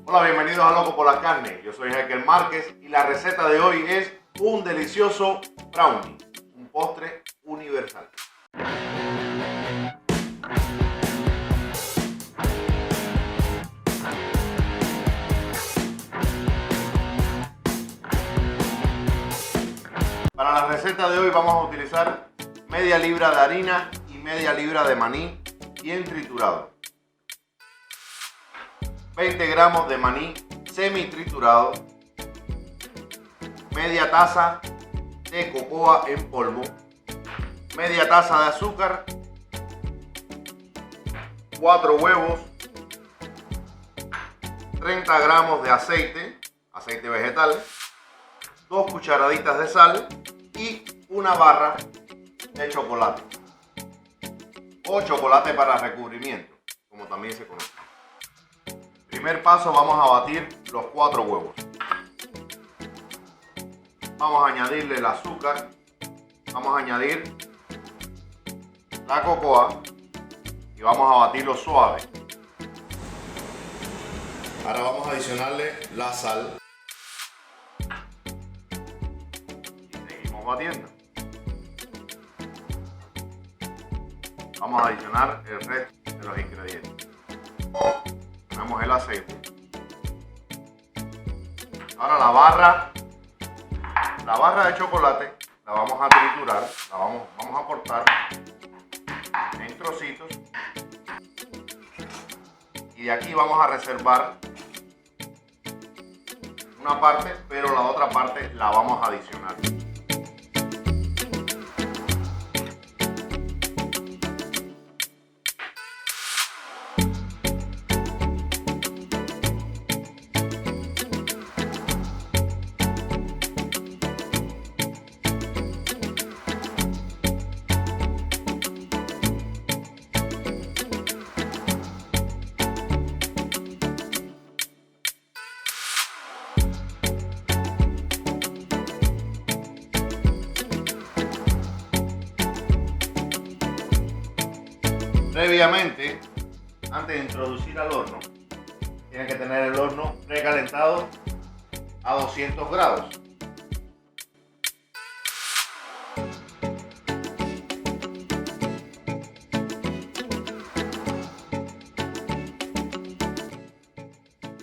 Hola, bienvenidos a Loco por la Carne. Yo soy Heikel Márquez y la receta de hoy es un delicioso brownie, un postre universal. Para la receta de hoy vamos a utilizar media libra de harina y media libra de maní bien triturado, 20 gramos de maní semi triturado, media taza de cocoa en polvo, media taza de azúcar, 4 huevos, 30 gramos de aceite vegetal, 2 cucharaditas de sal y una barra de chocolate o chocolate para recubrimiento, como también se conoce. Primer paso, vamos a batir los 4 huevos. Vamos a añadirle el azúcar, vamos a añadir la cocoa y vamos a batirlo suave. Ahora vamos a adicionarle la sal y seguimos batiendo. Vamos a adicionar el resto de los ingredientes. Ponemos el aceite. Ahora la barra de chocolate la vamos a triturar, vamos a cortar en trocitos y de aquí vamos a reservar una parte, pero la otra parte la vamos a adicionar. Previamente, antes de introducir al horno, tienen que tener el horno precalentado a 200 grados.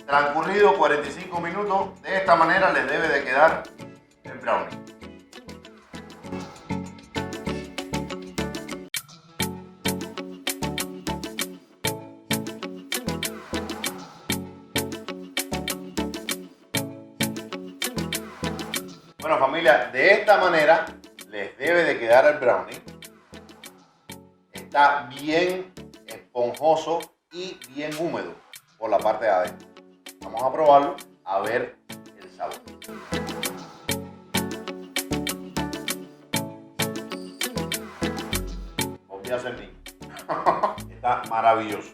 Transcurrido 45 minutos, de esta manera les debe de quedar el brownie. Bueno, familia, de esta manera les debe de quedar el brownie. Está bien esponjoso y bien húmedo por la parte de adentro. Vamos a probarlo a ver el sabor. Confía en mí. Está maravilloso.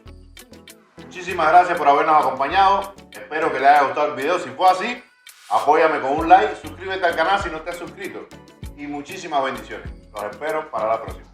Muchísimas gracias por habernos acompañado. Espero que les haya gustado el video. Si fue así, apóyame con un like, suscríbete al canal si no te has suscrito y muchísimas bendiciones. Los espero para la próxima.